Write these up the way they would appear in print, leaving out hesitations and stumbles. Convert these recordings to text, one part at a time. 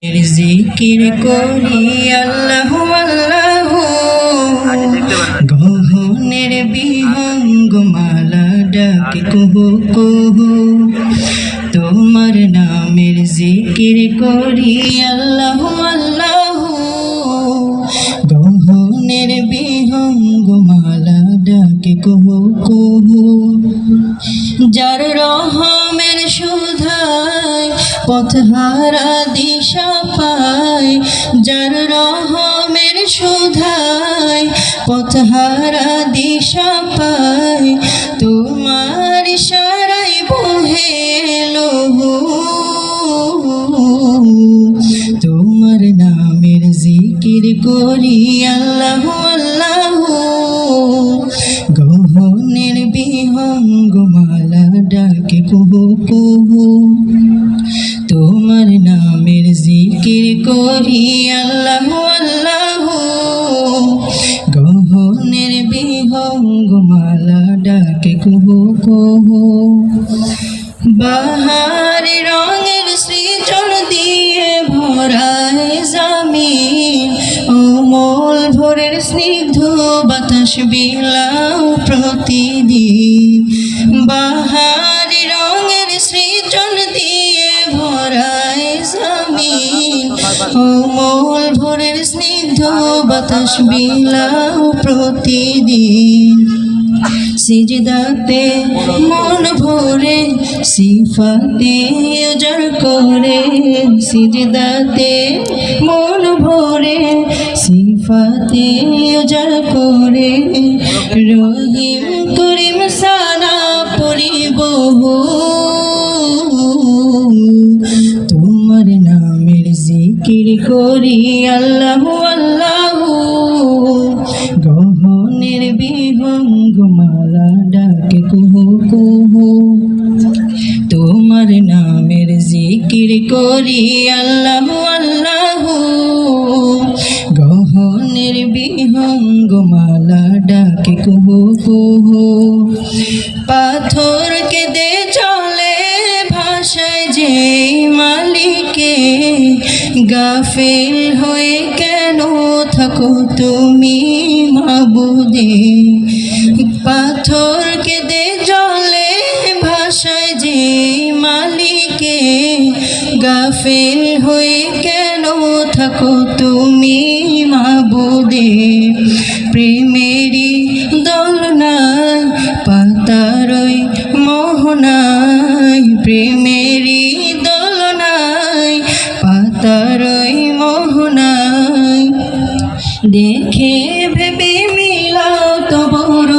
জিকির করি আল্লাহু আল্লাহু, গহনের বিহঙ্গ মালা ডাকে কুহু কুহু। তোমার নামের জিকির করি আল্লাহু আল্লাহু, গহনের বিহঙ্গ মালা ডাকে কুহু কুহু। যার রহমের সুধায় পথহারা দিশা পায়, যার রহমের সুধায় পথহারা দিশা পায়, তোমার ইশারায় বহে লহু। তোমার নামের জিকির করি আল্লাহু আল্লাহু, গহনের বিহঙ্গ মালা ডাকে কুহু কুহু। তোমার নামের জিকির করি আল্লাহু আল্লাহু, গহনের বিহঙ্গ মালা ডাকে কুহু কুহু। বাহার রঙের সৃজন দিয়ে ভরায় জামিন, অমল ভোরের স্নিগ্ধ বাতাস বিলাও প্রতিদিন। বাহার রঙের সৃজন দিয়ে ভরায় জামিন, অমল ভোরের স্নিগ্ধ বাতাস বিলাও প্রতিদিন। সিজদাতে মন ভরে সিফাতে উজাড় করে, সিজদাতে মন ভরে সিফাতে উজাড় করে, রহিম করিম সানা পড়িব। তোমার নামের জিকির করি আল্লাহু আল্লাহু, গহনের বিহঙ্গ মালা ডাকে কুহু কুহু। তোমার নামের জিকির করি আল্লাহু আল্লাহু, গহনের বিহঙ্গ মালা ডাকে কুহু কুহু। পাথর কেঁদে চলে ভাষায় যে মালিকে, গাফিল হয়ে কেন থাকো তুমি মাবুদে। পাথর কেঁদে জলে ভাষায় যে মালিকে, গাফিল হয়ে কেন থাকো তুমি মাবুদে। প্রেমেরই দোলনায় পাতারই মোহনায়, প্রেমেরই দোলনায় পাতারই মোহনায়, দেখে ভেবে মিলাও তবর।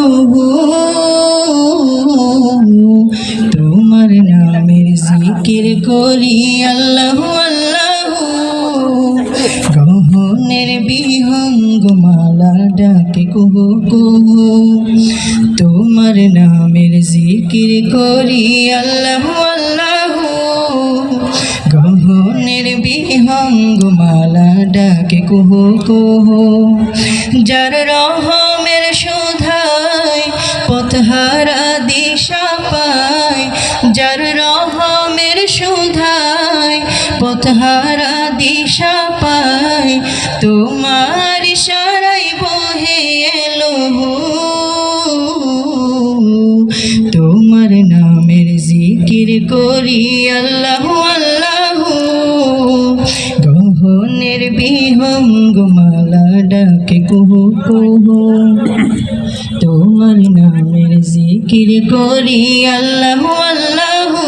তোমার নামের জিকির করি আল্লাহু আল্লাহু, গহনের বিহঙ্গ মালা ডাকে কুহু কুহু। তোমার নামের জিকির করি আল্লাহু আল্লাহু, গহনের বিহঙ্গ মালা ডাকে কুহু কুহু। যার রহমের সুধায় পথহারা দিশা পায়, যার রহমের সুধায় পথহারা দিশা পায়, তোমার ইশারায় বহে লহু। তোমার নামের জিকির করি আল্লাহু আল্লাহু, গহনের বিহঙ্গ মালা ডাকে কুহু কুহু। তোমার নামের জিকির করি আল্লাহু আল্লাহু,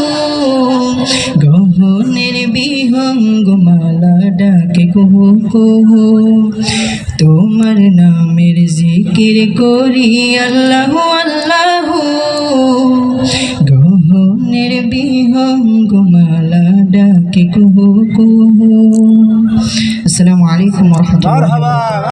গহনের বিহঙ্গ মালা ডাকে কুহু কুহু। তোমার নামের জিকির করি আল্লাহু আল্লাহু, গহনের বিহঙ্গ মালা ডাকে কুহু কুহু। আসসালামু আলাইকুম ওয়া রাহমাতুল্লাহ।